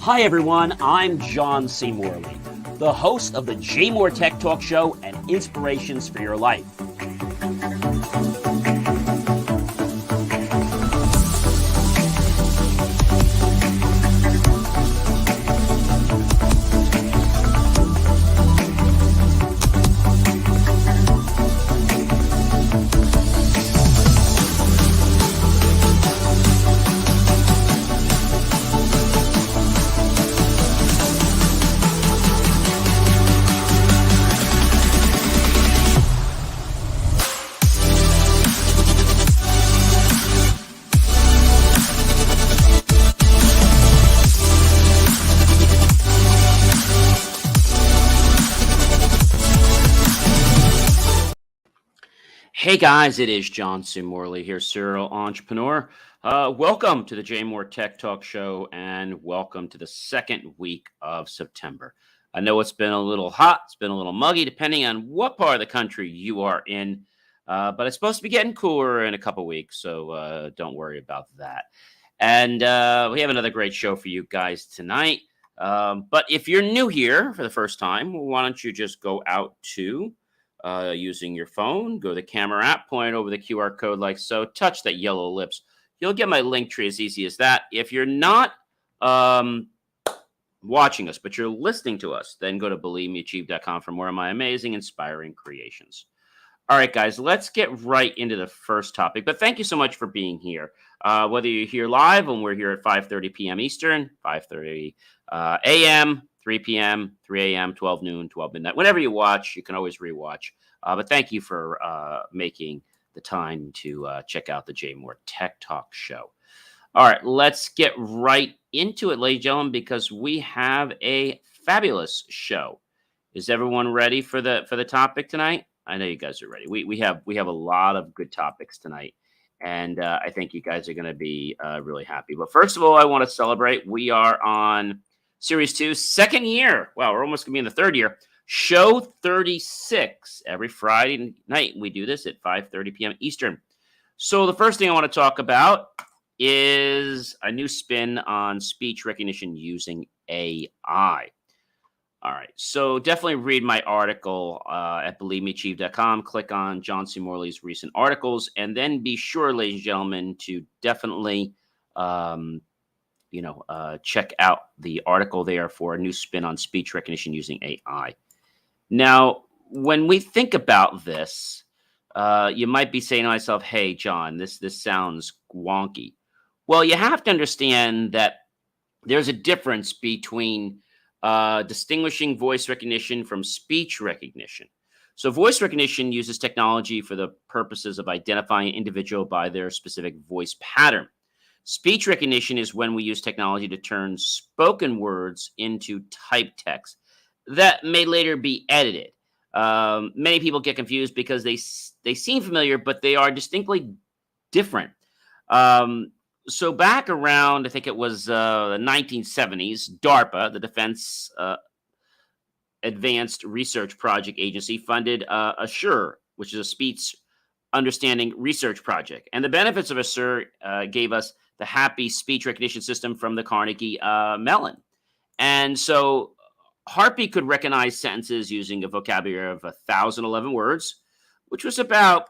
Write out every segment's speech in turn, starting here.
Hi everyone, I'm John C. Morley, the host of the JMOR Tech Talk Show and Inspirations for Your Life. Hey guys, it is John C. Morley here, serial entrepreneur. Welcome to the JMOR Tech Talk Show and welcome to the second week of September. I know it's been a little hot, it's been a little muggy, depending on what part of the country you are in, but it's supposed to be getting cooler in a couple weeks, so don't worry about that. And we have another great show for you guys tonight. But if you're new here for the first time, why don't you just go out to using your phone, go to the camera app, point over the QR code like so, touch that yellow ellipse. You'll get my link tree as easy as that. If you're not watching us, but you're listening to us, then go to believemeachieve.com for more of my amazing, inspiring creations. All right, guys, let's get right into the first topic. But thank you so much for being here. Whether you're here live, and we're here at 5:30 p.m. Eastern, 5:30 a.m., 3 p.m., 3 a.m., 12 noon, 12 midnight. Whenever you watch, you can always rewatch. But thank you for making the time to check out the JMOR Tech Talk Show. All right, let's get right into it, ladies and gentlemen, because we have a fabulous show. Is everyone ready for the topic tonight? I know you guys are ready. We have a lot of good topics tonight, and I think you guys are going to be really happy. But first of all, I want to celebrate. We are on Series 2, second year. Wow, we're almost going to be in the third year. Show 36. Every Friday night, we do this at 5:30 p.m. Eastern. So the first thing I want to talk about is a new spin on speech recognition using AI. All right, so definitely read my article at believemeachieve.com. Click on John C. Morley's recent articles, and then be sure, ladies and gentlemen, to definitely check out the article there for a new spin on speech recognition using AI. Now, when we think about this, you might be saying to myself, hey, John, this sounds wonky. Well, you have to understand that there's a difference between distinguishing voice recognition from speech recognition. So voice recognition uses technology for the purposes of identifying an individual by their specific voice pattern. Speech recognition is when we use technology to turn spoken words into typed text that may later be edited. Many people get confused because they seem familiar, but they are distinctly different. So back around, I think it was the 1970s, DARPA, the Defense Advanced Research Project Agency, funded Assure, which is a speech understanding research project. And the benefits of Assure gave us the Happy Speech Recognition System from the Carnegie Mellon. And so Harpy could recognize sentences using a vocabulary of 1,011 words, which was about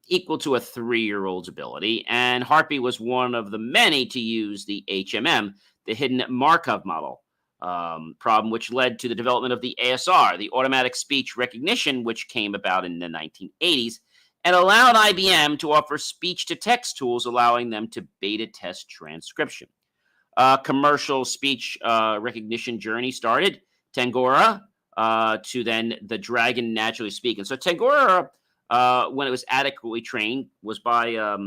equal to a 3-year-old's ability. And Harpy was one of the many to use the HMM, the Hidden Markov Model problem, which led to the development of the ASR, the Automatic Speech Recognition, which came about in the 1980s and allowed IBM to offer speech-to-text tools, allowing them to beta test transcription. Commercial speech recognition journey started, Tangora, to then the Dragon Naturally Speak. And so Tangora, when it was adequately trained, was by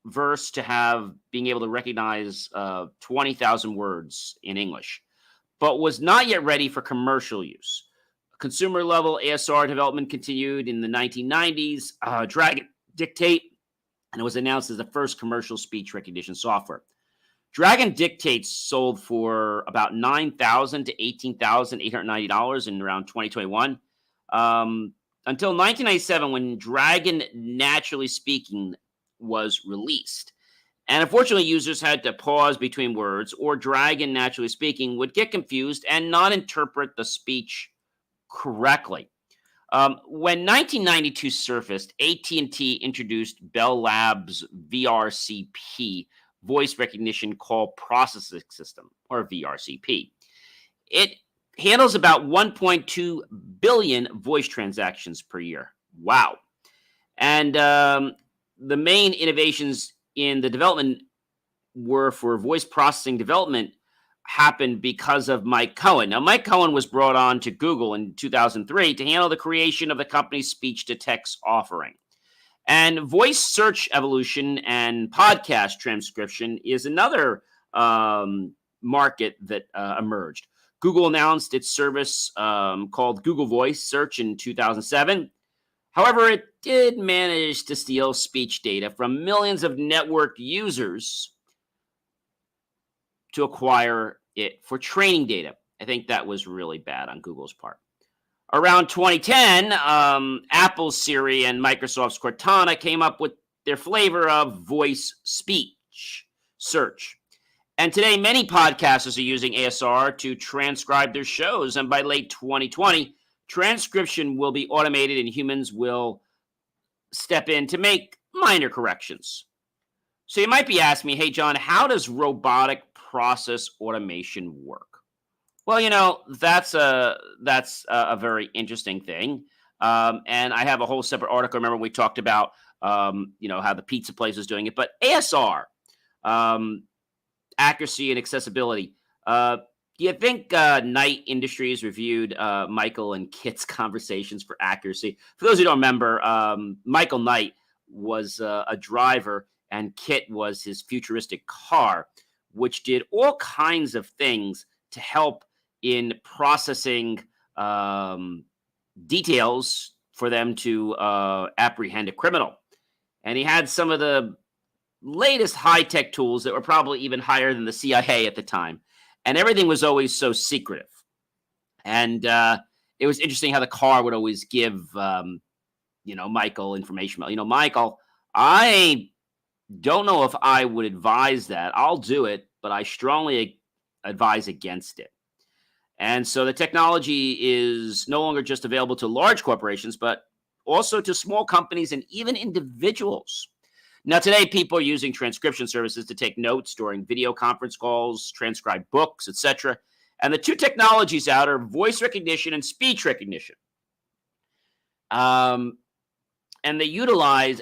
verse to have being able to recognize 20,000 words in English, but was not yet ready for commercial use. Consumer level ASR development continued in the 1990s. Dragon Dictate, and it was announced as the first commercial speech recognition software. Dragon Dictate sold for about $9,000 to $18,890 in around 2021. Until 1997, when Dragon Naturally Speaking was released. And unfortunately, users had to pause between words or drag in naturally speaking, would get confused and not interpret the speech correctly. When 1992 surfaced, AT&T introduced Bell Labs VRCP, voice recognition call processing system, or VRCP. It handles about 1.2 billion voice transactions per year. Wow. And the main innovations in the development were for voice processing development happened because of Mike Cohen. Now, Mike Cohen was brought on to Google in 2003 to handle the creation of the company's speech-to-text offering. And voice search evolution and podcast transcription is another market that emerged. Google announced its service called Google Voice Search in 2007. However, it did manage to steal speech data from millions of networked users to acquire it for training data. I think that was really bad on Google's part. Around 2010, Apple's Siri and Microsoft's Cortana came up with their flavor of voice speech search. And today, many podcasters are using ASR to transcribe their shows. And by late 2020, transcription will be automated and humans will step in to make minor corrections. So you might be asking me, hey, John, how does robotic process automation work? Well, that's a very interesting thing. And I have a whole separate article. Remember, we talked about, how the pizza place is doing it. But ASR, accuracy and accessibility. Do you think Knight Industries reviewed Michael and Kit's conversations for accuracy? For those who don't remember, Michael Knight was a driver and Kit was his futuristic car, which did all kinds of things to help in processing details for them to apprehend a criminal. And he had some of the latest high-tech tools that were probably even higher than the CIA at the time. And everything was always so secretive. And it was interesting how the car would always give, Michael information. Michael, I don't know if I would advise that. I'll do it, but I strongly advise against it. And so the technology is no longer just available to large corporations, but also to small companies and even individuals. Now, today, people are using transcription services to take notes during video conference calls, transcribe books, etc. And the two technologies out are voice recognition and speech recognition. And they utilize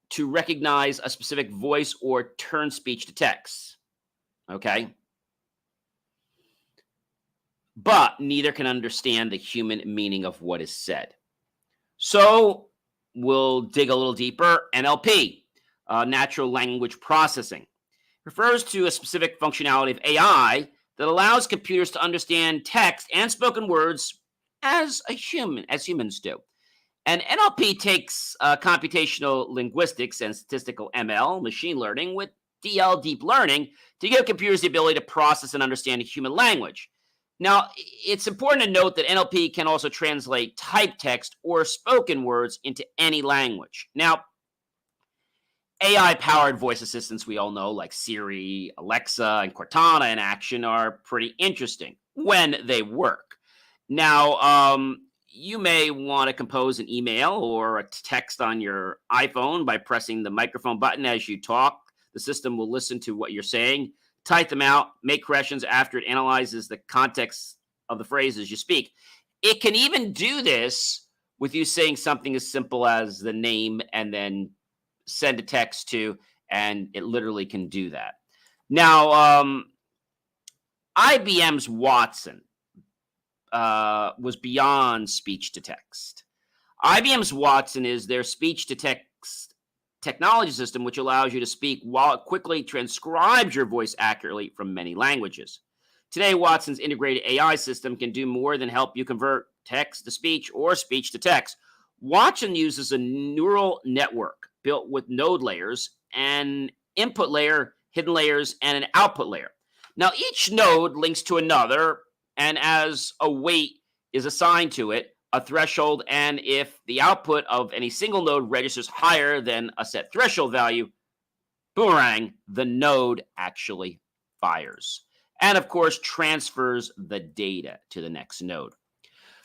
to recognize a specific voice or turn speech to text. Okay? But neither can understand the human meaning of what is said. So we'll dig a little deeper. NLP, natural language processing, refers to a specific functionality of AI that allows computers to understand text and spoken words as humans do. And NLP takes computational linguistics and statistical ML, machine learning, with DL, deep learning, to give computers the ability to process and understand human language. Now, it's important to note that NLP can also translate typed text or spoken words into any language. Now, AI-powered voice assistants we all know, like Siri, Alexa, and Cortana in action, are pretty interesting when they work. Now, you may want to compose an email or a text on your iPhone by pressing the microphone button as you talk. The system will listen to what you're saying, type them out, make corrections after it analyzes the context of the phrases you speak. It can even do this with you saying something as simple as the name and then send a text to, and it literally can do that. Now, IBM's Watson was beyond speech to text. IBM's Watson is their speech to text technology system, which allows you to speak while it quickly transcribes your voice accurately from many languages. Today, Watson's integrated AI system can do more than help you convert text to speech or speech to text. Watson uses a neural network built with node layers, an input layer, hidden layers, and an output layer. Now, each node links to another, and as a weight is assigned to it, a threshold, and if the output of any single node registers higher than a set threshold value, boomerang, the node actually fires. And of course, transfers the data to the next node.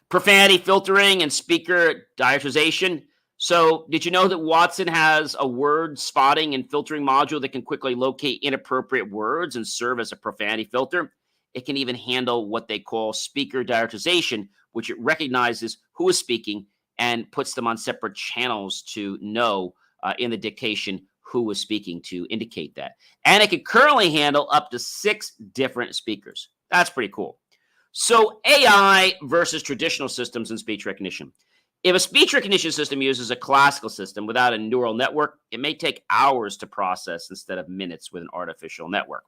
Profanity filtering and speaker diarization. So, did you know that Watson has a word spotting and filtering module that can quickly locate inappropriate words and serve as a profanity filter? It can even handle what they call speaker diarization, which it recognizes who is speaking and puts them on separate channels to know in the dictation who is speaking to indicate that. And it can currently handle up to 6 different speakers. That's pretty cool. So AI versus traditional systems in speech recognition. If a speech recognition system uses a classical system without a neural network, it may take hours to process instead of minutes with an artificial network.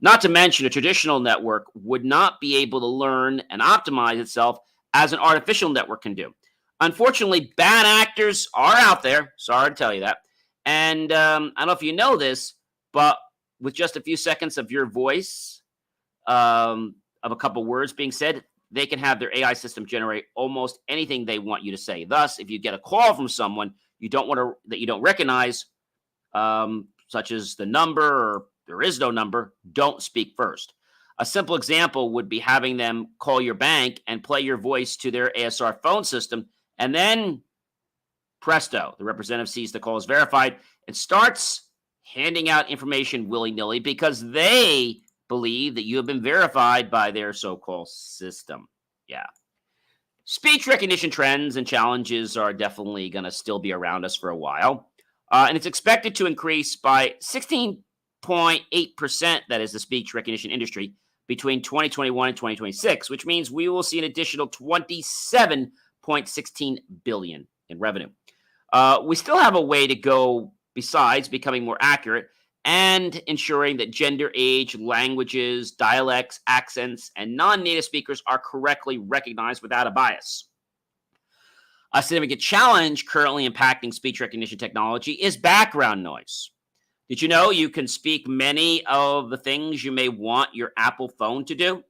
Not to mention, a traditional network would not be able to learn and optimize itself as an artificial network can do. Unfortunately, bad actors are out there. Sorry to tell you that. And I don't know if you know this, but with just a few seconds of your voice, of a couple words being said, they can have their AI system generate almost anything they want you to say. Thus, if you get a call from someone that you don't recognize, such as the number or there is no number, don't speak first. A simple example would be having them call your bank and play your voice to their ASR phone system, and then presto, the representative sees the call is verified and starts handing out information willy-nilly because they believe that you have been verified by their so-called system. Yeah. Speech recognition trends and challenges are definitely going to still be around us for a while. And it's expected to increase by 16.8%, that is the speech recognition industry, between 2021 and 2026, which means we will see an additional 27.16 billion in revenue. We still have a way to go besides becoming more accurate and ensuring that gender, age, languages, dialects, accents, and non-native speakers are correctly recognized without a bias. A significant challenge currently impacting speech recognition technology is background noise. Did you know you can speak many of the things you may want your Apple phone to do?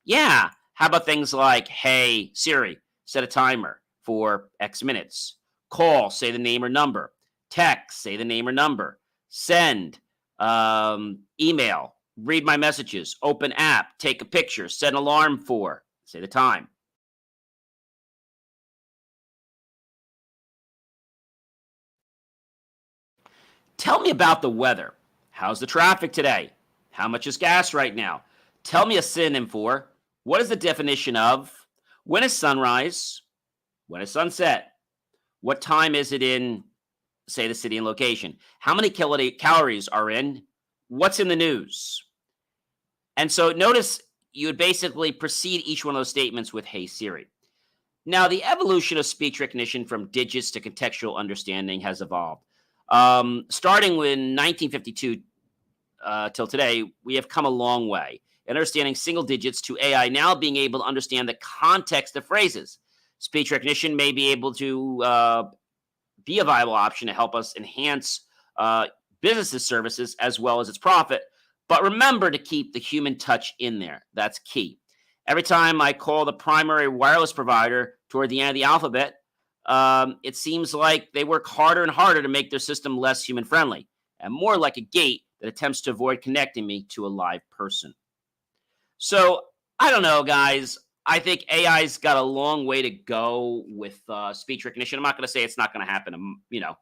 Yeah. How about things like, hey, Siri, set a timer for X minutes. Call, say the name or number. Text, say the name or number. Send, email, read my messages, open app, take a picture, set an alarm for, say the time. Tell me about the weather. How's the traffic today? How much is gas right now? Tell me a synonym for. What is the definition of? When is sunrise? When is sunset? What time is it in, say, the city and location? How many calories are in? What's in the news? And so notice you would basically precede each one of those statements with, hey, Siri. Now, the evolution of speech recognition from digits to contextual understanding has evolved. Starting in 1952 till today, we have come a long way in understanding single digits to AI now being able to understand the context of phrases. Speech recognition may be able to be a viable option to help us enhance businesses' services as well as its profit. But remember to keep the human touch in there. That's key. Every time I call the primary wireless provider toward the end of the alphabet, it seems like they work harder and harder to make their system less human-friendly and more like a gate that attempts to avoid connecting me to a live person. So, I don't know, guys. I think AI's got a long way to go with speech recognition. I'm not going to say it's not going to happen, in a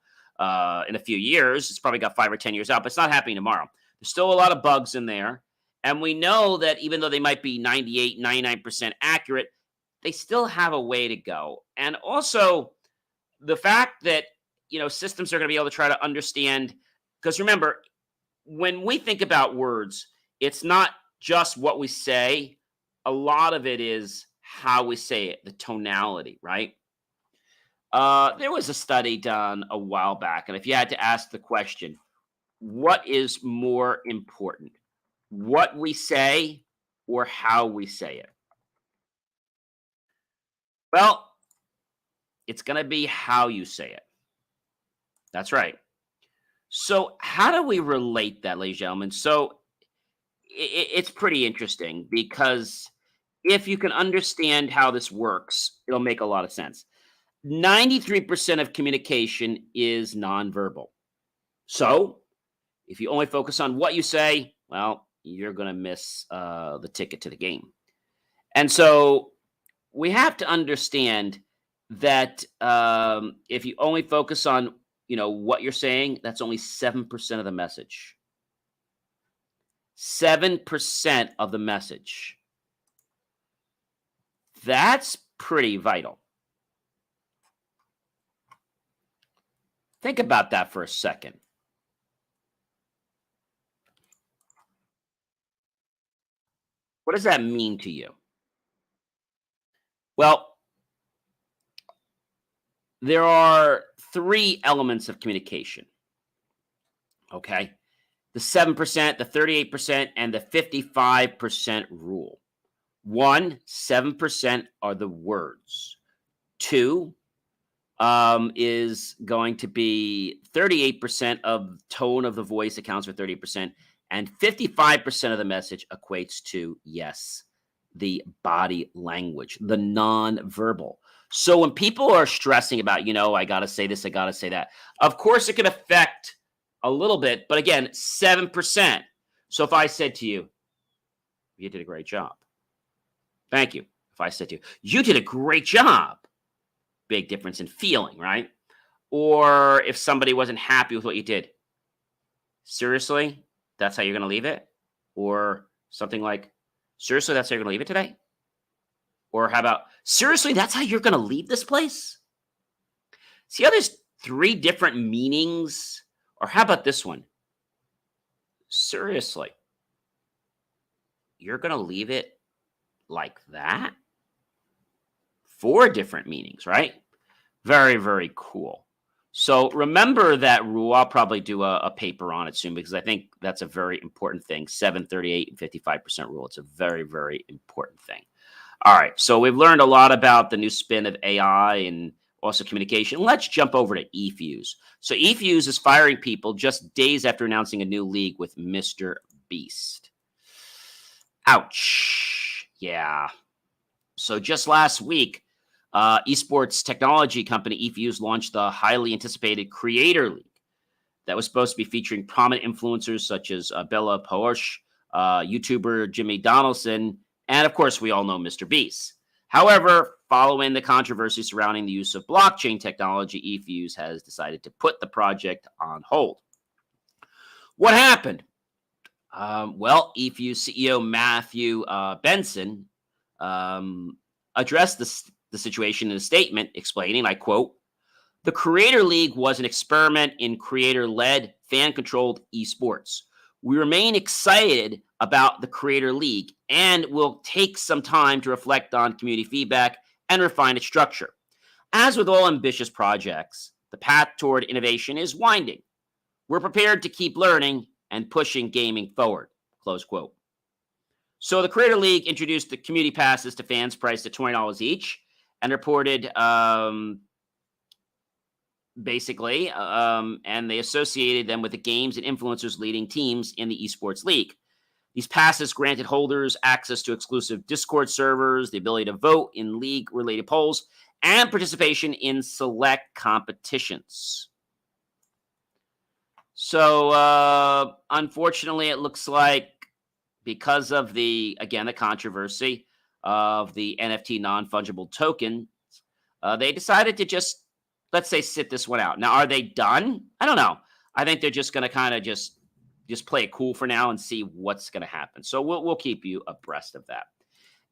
few years. It's probably got 5 or 10 years out, but it's not happening tomorrow. There's still a lot of bugs in there. And we know that even though they might be 98, 99% accurate, they still have a way to go. And also, the fact that, systems are going to be able to try to understand, because remember, when we think about words, it's not just what we say. A lot of it is how we say it, the tonality, right? There was a study done a while back, and if you had to ask the question, what is more important, what we say or how we say it? Well, it's going to be how you say it. That's right. So, how do we relate that, ladies and gentlemen? So, it's pretty interesting because if you can understand how this works, it'll make a lot of sense. 93% of communication is nonverbal. So, If you only focus on what you say, well, you're going to miss the ticket to the game. And so we have to understand that if you only focus on what you're saying, that's only 7% of the message. 7% of the message. That's pretty vital. Think about that for a second. What does that mean to you? Well, there are 3 elements of communication. Okay? The 7%, the 38%, and the 55% rule. 1, 7% are the words. 2 is going to be 38% of tone of the voice accounts for 30%, and 55% of the message equates to, yes, the body language, the non-verbal. So when people are stressing about, I got to say this, I got to say that, of course it can affect a little bit, but again, 7%. So if I said to you, you did a great job. Thank you. If I said to you, you did a great job. Big difference in feeling, right? Or if somebody wasn't happy with what you did, seriously, that's how you're going to leave it? Or something like, seriously, that's how you're going to leave it today? Or how about, seriously, that's how you're going to leave this place? See how there's 3 different meanings? Or how about this one? Seriously, you're going to leave it like that? 4 different meanings, right? Very, very cool. So remember that rule. I'll probably do a paper on it soon because I think that's a very important thing. 7, 38, and 55% rule. It's a very, very important thing. All right. So we've learned a lot about the new spin of AI and also communication. Let's jump over to eFuse. So eFuse is firing people just days after announcing a new league with Mr. Beast. Ouch. Yeah. So just last week, esports technology company eFuse launched the highly anticipated Creator League that was supposed to be featuring prominent influencers such as Bella Poarch, YouTuber Jimmy Donaldson, and of course, we all know Mr. Beast. However, following the controversy surrounding the use of blockchain technology, eFuse has decided to put the project on hold. What happened? Well, eFuse CEO Matthew Benson addressed the situation in a statement explaining, I quote, "The Creator League was an experiment in creator-led, fan-controlled esports. We remain excited about the Creator League and will take some time to reflect on community feedback and refine its structure. As with all ambitious projects, the path toward innovation is winding. We're prepared to keep learning and pushing gaming forward," close quote. So the Creator League introduced the community passes to fans priced at $20 each and reported and they associated them with the games and influencers leading teams in the esports league. These passes granted holders access to exclusive Discord servers, the ability to vote in league-related polls, and participation in select competitions. So, unfortunately, it looks like because of the controversy of the NFT non-fungible token, they decided to just, let's say, sit this one out. Now, are they done? I don't know. I think they're just going to kind of just play it cool for now and see what's going to happen. So we'll keep you abreast of that.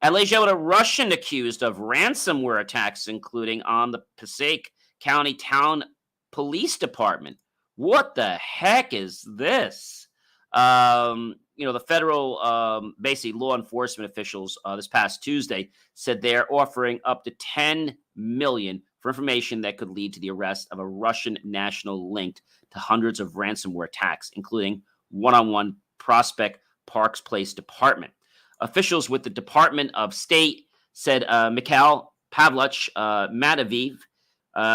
And ladies and gentlemen, a Russian accused of ransomware attacks, including on the Passaic County Town Police Department. What the heck is this? The federal, basically law enforcement officials this past Tuesday said they're offering up to $10 million for information that could lead to the arrest of a Russian national linked to hundreds of ransomware attacks, including one-on-one Prospect Parks Place Department. Officials with the Department of State said Mikhail Pavlovich Mataviv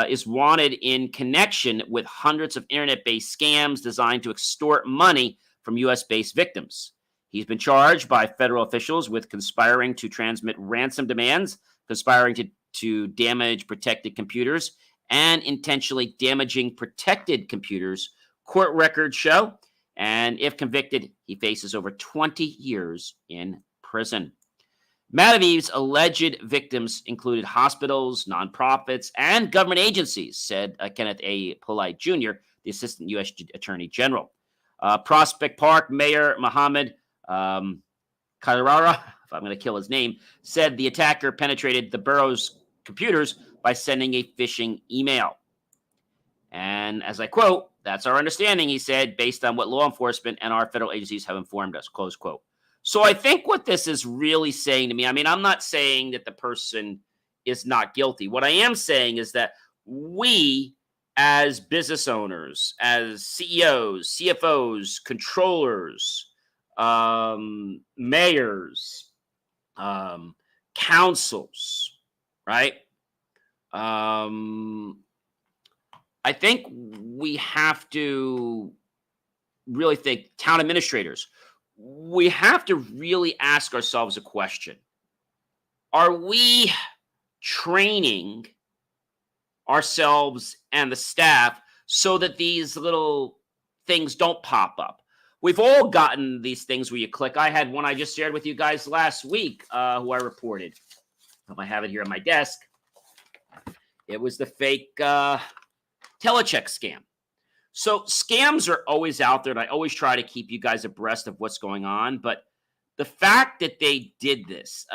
is wanted in connection with hundreds of internet-based scams designed to extort money from U.S.-based victims. He's been charged by federal officials with conspiring to transmit ransom demands, conspiring to damage protected computers, and intentionally damaging protected computers, court records show. And if convicted, he faces over 20 years in prison. Mataviv's alleged victims included hospitals, nonprofits, and government agencies, said Kenneth A. Polite Jr., the Assistant U.S. Attorney General. Prospect Park Mayor Mohammed Karara, if I'm going to kill his name, said the attacker penetrated the borough's computers by sending a phishing email. And as I quote, "That's our understanding," he said, "based on what law enforcement and our federal agencies have informed us," close quote. So I think what this is really saying to me, I mean, I'm not saying that the person is not guilty. What I am saying is that we, as business owners, as CEOs, CFOs, controllers, mayors, councils, right? I think we have to really think, town administrators, we have to really ask ourselves a question. Are we training ourselves and the staff so that these little things don't pop up? We've all gotten these things where you click. I had one I just shared with you guys last week, who I reported. I have it here on my desk. It was the fake telecheck scam. So scams are always out there, and I always try to keep you guys abreast of what's going on. But the fact that they did this,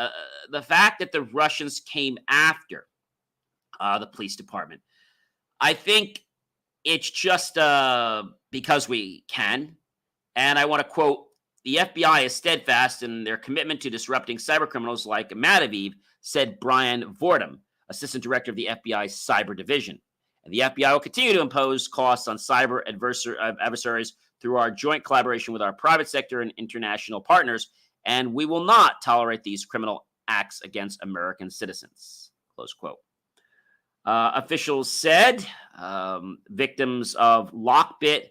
the fact that the Russians came after the police department, I think it's just because we can. And I want to quote, "The FBI is steadfast in their commitment to disrupting cybercriminals like Mataviv," said Brian Vordam, Assistant Director of the FBI's Cyber Division. And the FBI will continue to impose costs on cyber adversaries through our joint collaboration with our private sector and international partners, and we will not tolerate these criminal acts against American citizens, close quote. Officials said victims of Lockbit,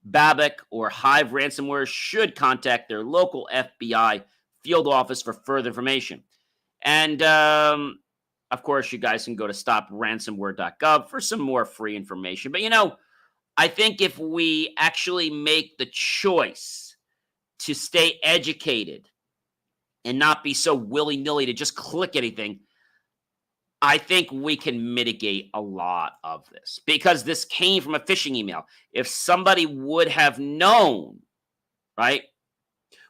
Babic, or Hive ransomware should contact their local FBI field office for further information. And of course, you guys can go to stopransomware.gov for some more free information. But, I think if we actually make the choice to stay educated and not be so willy-nilly to just click anything, I think we can mitigate a lot of this, because this came from a phishing email. If somebody would have known, right?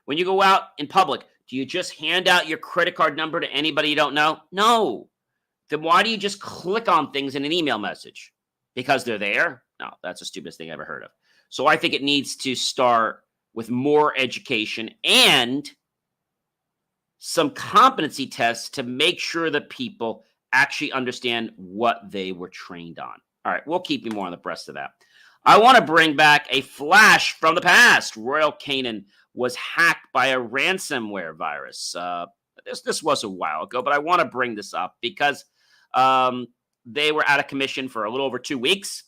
When you go out in public, do you just hand out your credit card number to anybody you don't know? No. Then why do you just click on things in an email message? Because they're there? No, that's the stupidest thing I ever heard of. So I think it needs to start with more education and some competency tests to make sure that people actually understand what they were trained on. All right, we'll keep you more on the breast of that. I want to bring back a flash from the past. Royal Canin was hacked by a ransomware virus. This was a while ago, but I want to bring this up because they were out of commission for a little over 2 weeks,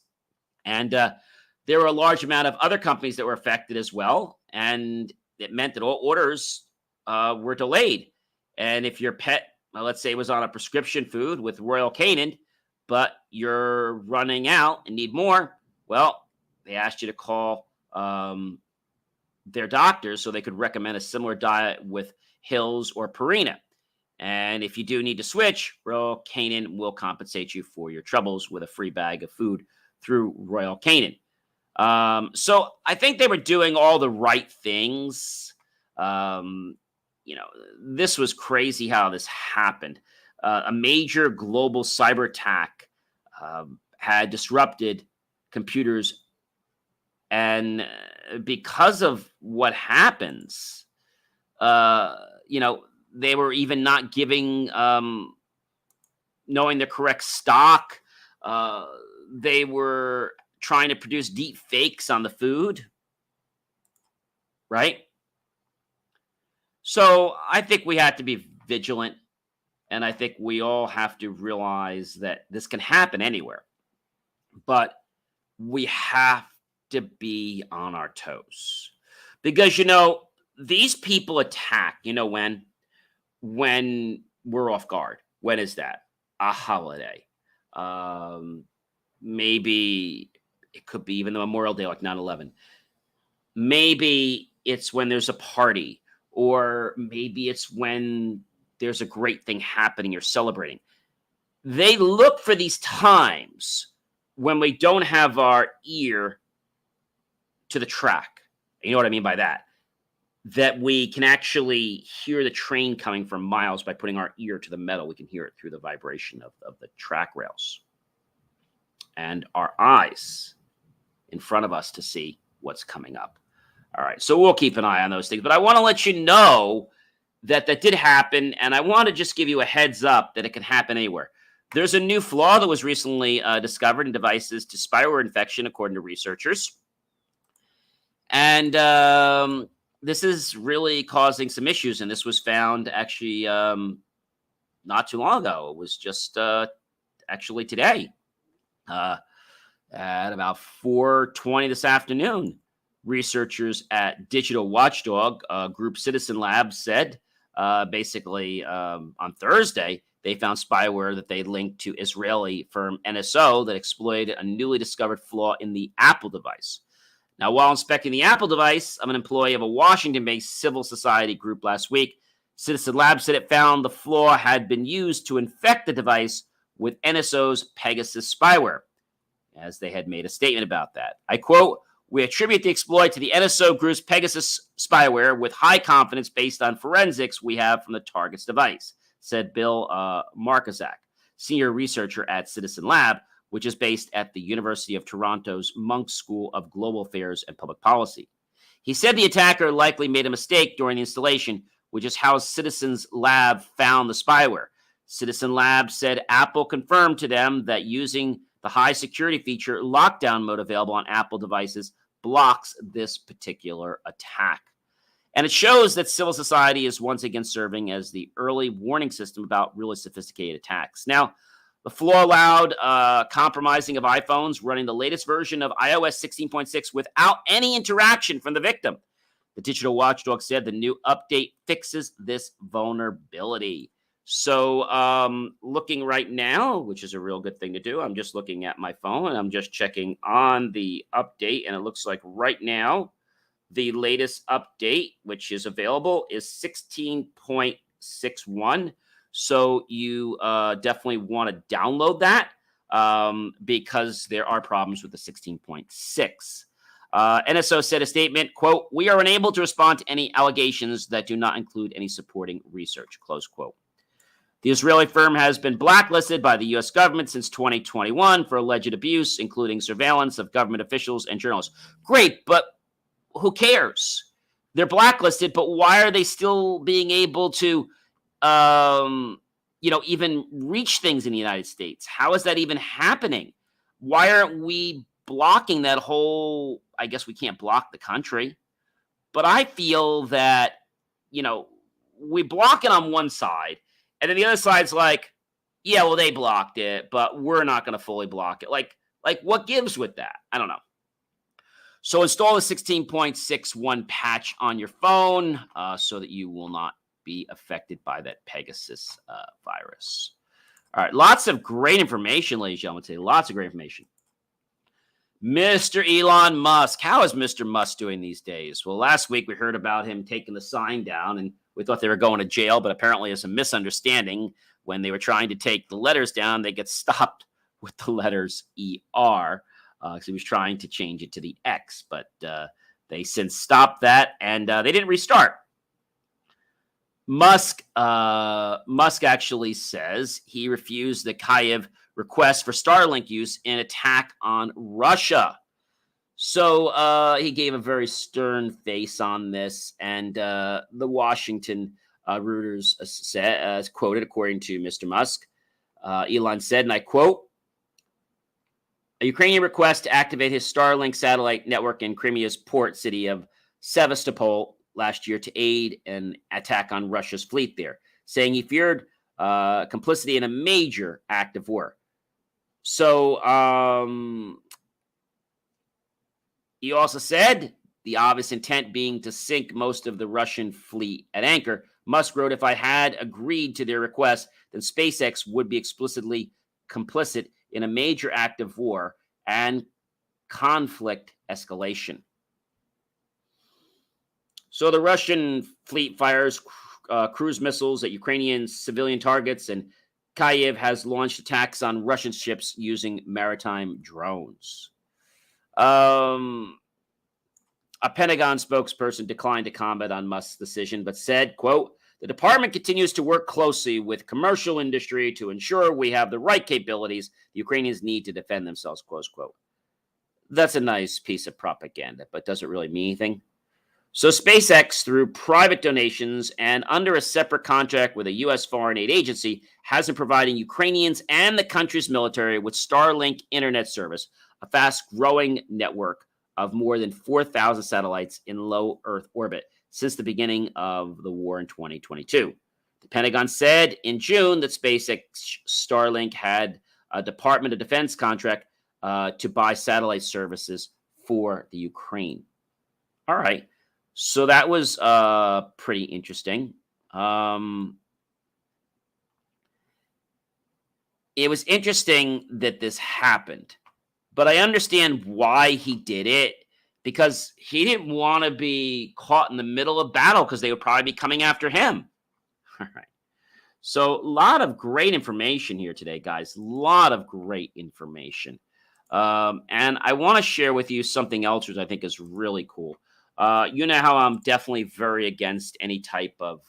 and there were a large amount of other companies that were affected as well, and it meant that all orders were delayed. And if your pet, let's say, was on a prescription food with Royal Canin, but you're running out and need more, well, they asked you to call their doctors so they could recommend a similar diet with Hills or Purina. And if you do need to switch, Royal Canin will compensate you for your troubles with a free bag of food through Royal Canin. So I think they were doing all the right things. This was crazy how this happened. A major global cyber attack had disrupted computers. And because of what happens, they were even not giving, knowing the correct stock. They were trying to produce deep fakes on the food, right? So I think we have to be vigilant, and I think we all have to realize that this can happen anywhere, but we have to be on our toes, because these people attack. When we're off guard. When is that? A holiday. Maybe it could be even the Memorial Day, like 9/11. Maybe it's when there's a party, or maybe it's when there's a great thing happening, you're celebrating. They look for these times when we don't have our ear to the track. You know what I mean by that? That we can actually hear the train coming from miles by putting our ear to the metal. We can hear it through the vibration of the track rails. And our eyes in front of us to see what's coming up. All right, so we'll keep an eye on those things. But I want to let you know that did happen, and I want to just give you a heads up that it can happen anywhere. There's a new flaw that was recently discovered in devices to spyware infection, according to researchers. And this is really causing some issues, and this was found actually not too long ago. It was just actually today at about 4:20 this afternoon. Researchers at Digital Watchdog Group Citizen Labs said basically on Thursday, they found spyware that they linked to Israeli firm NSO that exploited a newly discovered flaw in the Apple device. Now, while inspecting the Apple device of an employee of a Washington-based civil society group last week, Citizen Labs said it found the flaw had been used to infect the device with NSO's Pegasus spyware, as they had made a statement about that. I quote, "We attribute the exploit to the NSO group's Pegasus spyware with high confidence based on forensics we have from the target's device," said Bill Markazak, senior researcher at Citizen Lab, which is based at the University of Toronto's Munk School of Global Affairs and Public Policy. He said the attacker likely made a mistake during the installation, which is how Citizen's Lab found the spyware. Citizen Lab said Apple confirmed to them that using the high security feature lockdown mode available on Apple devices blocks this particular attack. And it shows that civil society is once again serving as the early warning system about really sophisticated attacks. Now, the flaw allowed compromising of iPhones running the latest version of iOS 16.6 without any interaction from the victim. The Digital Watchdog said the new update fixes this vulnerability. So looking right now, which is a real good thing to do, I'm just looking at my phone and I'm just checking on the update. And it looks like right now, the latest update, which is available, is 16.61. So you definitely want to download that because there are problems with the 16.6. NSO said a statement, quote, "We are unable to respond to any allegations that do not include any supporting research," close quote. The Israeli firm has been blacklisted by the U.S. government since 2021 for alleged abuse, including surveillance of government officials and journalists. Great, but who cares? They're blacklisted, but why are they still being able to even reach things in the United States? How is that even happening? Why aren't we blocking that whole, I guess we can't block the country, but I feel that, we block it on one side, and then the other side's like, yeah, well, they blocked it, but we're not going to fully block it. Like what gives with that? I don't know. So install the 16.61 patch on your phone so that you will not be affected by that Pegasus virus. All right, lots of great information, ladies and gentlemen, today. Lots of great information. Mr. Elon Musk. How is Mr. Musk doing these days? Well, last week we heard about him taking the sign down, and we thought they were going to jail, but apparently it's a misunderstanding. When they were trying to take the letters down, they get stopped with the letters ER. Because he was trying to change it to the X, but they since stopped that, and they didn't restart. Musk actually says he refused the Kyiv request for Starlink use in attack on Russia. So he gave a very stern face on this, and the Washington Reuters said, quoted, according to Mr. Musk, Elon said, and I quote, "A Ukrainian request to activate his Starlink satellite network in Crimea's port city of Sevastopol last year to aid an attack on Russia's fleet there, saying he feared complicity in a major act of war." So he also said the obvious intent being to sink most of the Russian fleet at anchor. Musk wrote, "If I had agreed to their request, then SpaceX would be explicitly complicit in a major act of war and conflict escalation." So the Russian fleet fires cruise missiles at Ukrainian civilian targets, and Kyiv has launched attacks on Russian ships using maritime drones. A Pentagon spokesperson declined to comment on Musk's decision, but said, quote, "The department continues to work closely with commercial industry to ensure we have the right capabilities the Ukrainians need to defend themselves," close quote. That's a nice piece of propaganda, but does it really mean anything? So SpaceX, through private donations and under a separate contract with a U.S. foreign aid agency, has been providing Ukrainians and the country's military with Starlink internet service, a fast-growing network of more than 4,000 satellites in low Earth orbit since the beginning of the war in 2022. The Pentagon said in June that SpaceX Starlink had a Department of Defense contract to buy satellite services for the Ukraine. All right. So that was pretty interesting. It was interesting that this happened, but I understand why he did it, because he didn't want to be caught in the middle of battle because they would probably be coming after him. All right. So a lot of great information here today, guys. A lot of great information. And I want to share with you something else which I think is really cool. You know how I'm definitely very against any type of,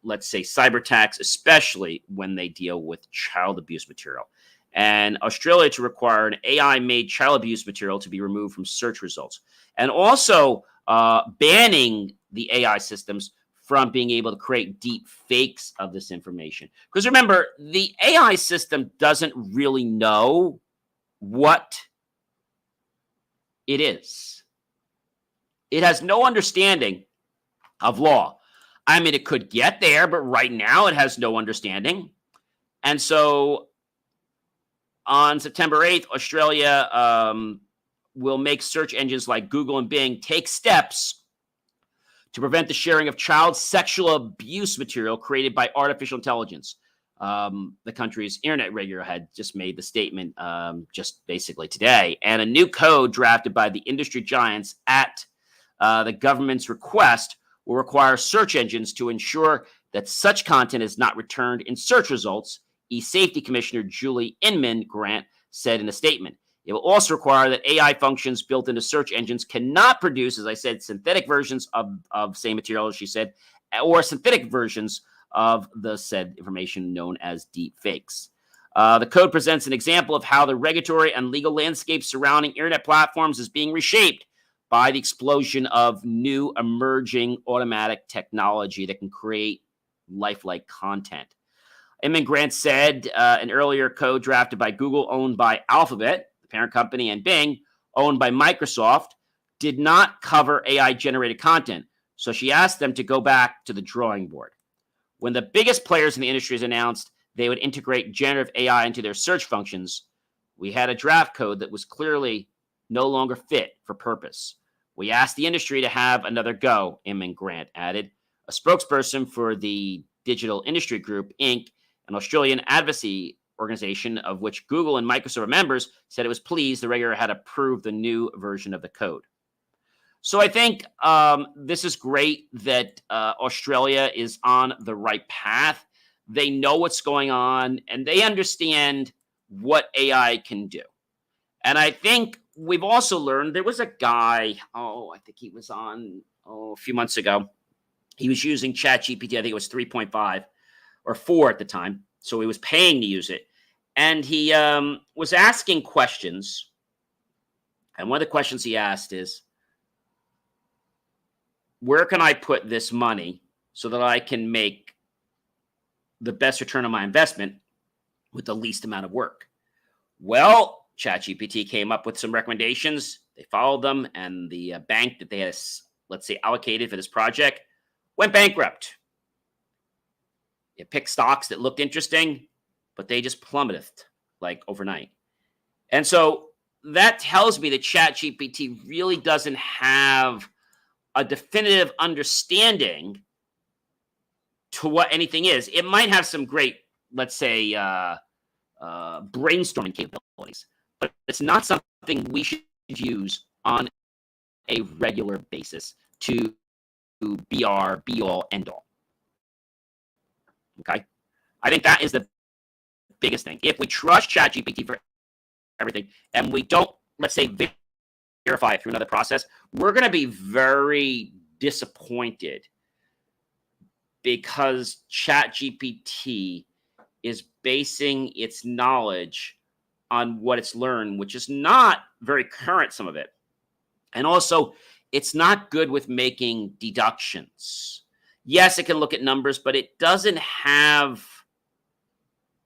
let's say, cyber attacks, especially when they deal with child abuse material. And Australia to require an AI-made child abuse material to be removed from search results. And also banning the AI systems from being able to create deep fakes of this information. Because remember, the AI system doesn't really know what it is. It has no understanding of law. I mean, it could get there, but right now it has no understanding. And so on September 8th, Australia will make search engines like Google and Bing take steps to prevent the sharing of child sexual abuse material created by artificial intelligence. The country's internet regulator had just made the statement just basically today. And a new code drafted by the industry giants at the government's request will require search engines to ensure that such content is not returned in search results, eSafety Commissioner Julie Inman Grant said in a statement. It will also require that AI functions built into search engines cannot produce, as I said, synthetic versions of same material, as she said, or synthetic versions of the said information known as deep fakes. The code presents an example of how the regulatory and legal landscape surrounding internet platforms is being reshaped by the explosion of new emerging automatic technology that can create lifelike content. Inman Grant said an earlier code drafted by Google, owned by Alphabet, the parent company, and Bing, owned by Microsoft, did not cover AI-generated content, so she asked them to go back to the drawing board. When the biggest players in the industry announced they would integrate generative AI into their search functions, we had a draft code that was clearly no longer fit for purpose. We asked the industry to have another go, Inman Grant added. A spokesperson for the Digital Industry Group, Inc., an Australian advocacy organization of which Google and Microsoft are members, said it was pleased the regulator had approved the new version of the code. So I think this is great that Australia is on the right path. They know what's going on, and they understand what AI can do. And I think we've also learned there was a guy, I think he was on a few months ago. He was using ChatGPT. I think it was 3.5 or 4 at the time. So he was paying to use it. And he was asking questions. And one of the questions he asked is, where can I put this money so that I can make the best return on my investment with the least amount of work? Well, ChatGPT came up with some recommendations. They followed them, and the bank that they had, let's say, allocated for this project went bankrupt. It picked stocks that looked interesting, but they just plummeted like overnight. And so that tells me that ChatGPT really doesn't have a definitive understanding to what anything is. It might have some great, let's say, brainstorming capabilities, but it's not something we should use on a regular basis to be our be-all, end-all. Okay? I think that is the biggest thing. If we trust ChatGPT for everything and we don't, let's say, verify it through another process, we're going to be very disappointed because ChatGPT is basing its knowledge on what it's learned, which is not very current, some of it. And also, it's not good with making deductions. Yes, it can look at numbers, but it doesn't have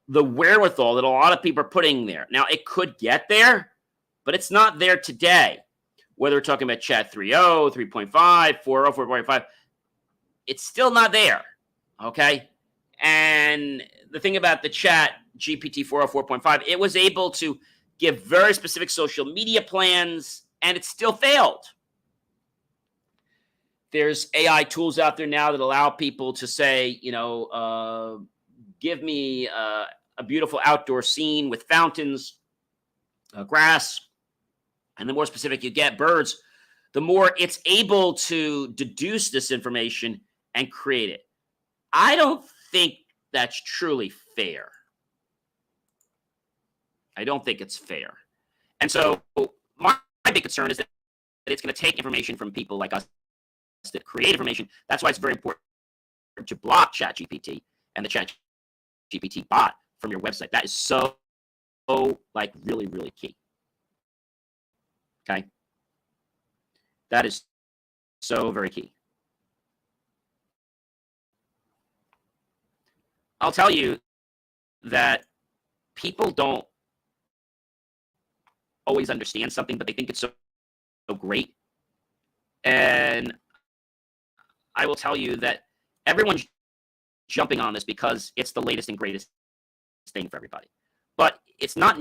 the wherewithal that a lot of people are putting there. Now, it could get there, but it's not there today. Whether we're talking about Chat 3.0, 3.5, 4.0, 4.5, it's still not there, okay? And the thing about the Chat GPT 4.0, 4.5, it was able to give very specific social media plans, and it still failed. There's AI tools out there now that allow people to say, give me a beautiful outdoor scene with fountains, grass, and the more specific you get, birds, the more it's able to deduce this information and create it. I don't think that's truly fair. I don't think it's fair. And so my big concern is that it's going to take information from people like us that create information. That's why it's very important to block ChatGPT and the ChatGPT bot from your website. That is so really, really key. Okay? That is so very key. I'll tell you that people don't always understand something, but they think it's so great. And I will tell you that everyone's jumping on this because it's the latest and greatest thing for everybody. But it's not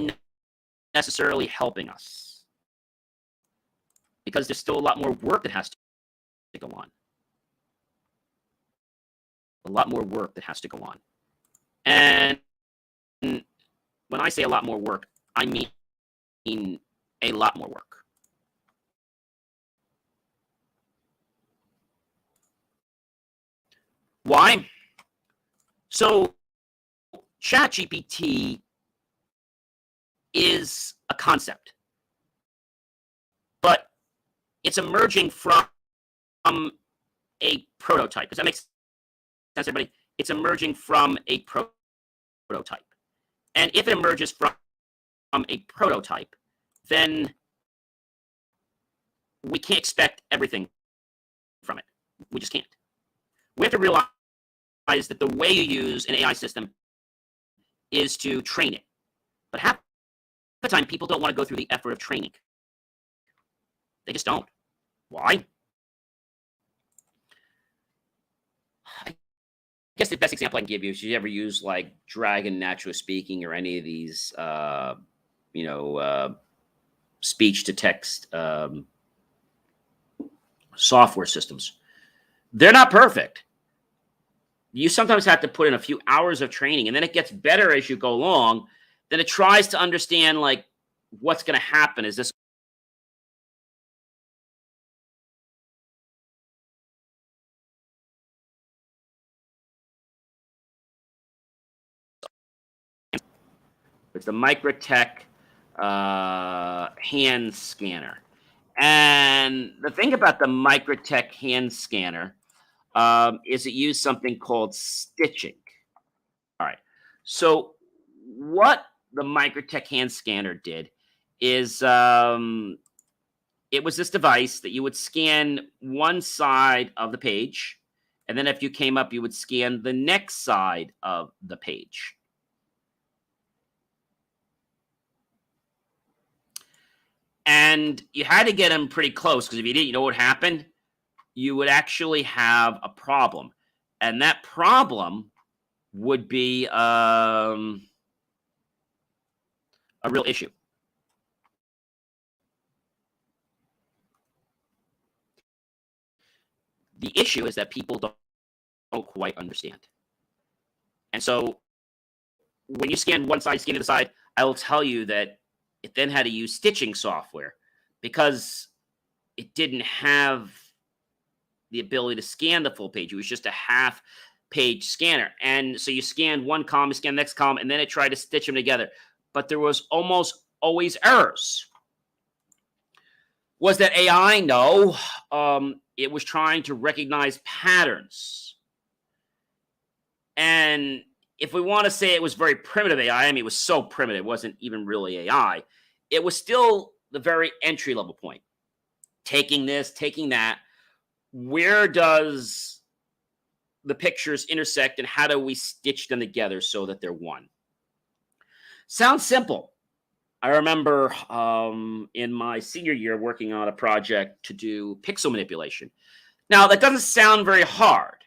necessarily helping us because there's still a lot more work that has to go on. A lot more work that has to go on. And when I say a lot more work, I mean a lot more work. Why? So ChatGPT is a concept, but it's emerging from a prototype. Does that make sense, everybody? It's emerging from a prototype. And if it emerges from a prototype, then we can't expect everything from it. We just can't. We have to realize that the way you use an AI system is to train it. But half the time, people don't want to go through the effort of training. They just don't. Why? I guess the best example I can give you is if you ever use like Dragon Natural Speaking or any of these, speech to text software systems. They're not perfect. You sometimes have to put in a few hours of training, and then it gets better as you go along. Then it tries to understand like what's going to happen. Is this it's the Microtech hand scanner. And the thing about the Microtech hand scanner is it used something called stitching. All right. So what the Microtech hand scanner did is it was this device that you would scan one side of the page, and then if you came up, you would scan the next side of the page. And you had to get them pretty close because if you didn't, you know what happened? You would actually have a problem. And that problem would be a real issue. The issue is that people don't quite understand. And so when you scan one side, scan the other side, I will tell you that it then had to use stitching software because it didn't have the ability to scan the full page. It was just a half-page scanner. And so you scanned one column, you scanned the next column, and then it tried to stitch them together. But there was almost always errors. Was that AI? No. It was trying to recognize patterns. And if we want to say it was very primitive AI, I mean, it was so primitive, it wasn't even really AI. It was still the very entry-level point. Taking this, taking that. Where does the pictures intersect, and how do we stitch them together so that they're one? Sounds simple. I remember in my senior year working on a project to do pixel manipulation. Now, that doesn't sound very hard,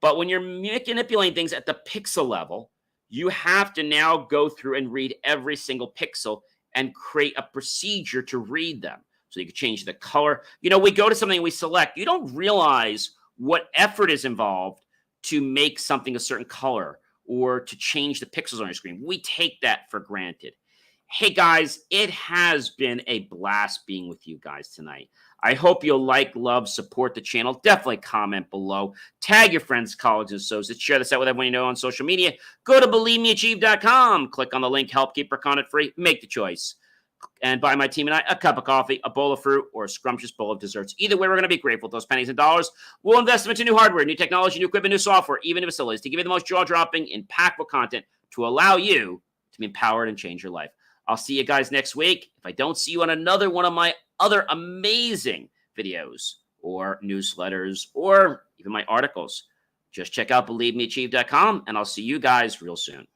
but when you're manipulating things at the pixel level, you have to now go through and read every single pixel and create a procedure to read them. So you can change the color. You know, we go to something, we select. You don't realize what effort is involved to make something a certain color or to change the pixels on your screen. We take that for granted. Hey, guys, it has been a blast being with you guys tonight. I hope you'll like, love, support the channel. Definitely comment below. Tag your friends, colleagues, and associates. Share this out with everyone you know on social media. Go to believemeachieve.com. Click on the link, help keep our content free. Make the choice. And buy my team and I a cup of coffee, a bowl of fruit, or a scrumptious bowl of desserts. Either way, we're going to be grateful. Those pennies and dollars, we'll invest them into new hardware, new technology, new equipment, new software, even new facilities to give you the most jaw-dropping, impactful content to allow you to be empowered and change your life. I'll see you guys next week. If I don't see you on another one of my other amazing videos or newsletters or even my articles, just check out believemeachieve.com, and I'll see you guys real soon.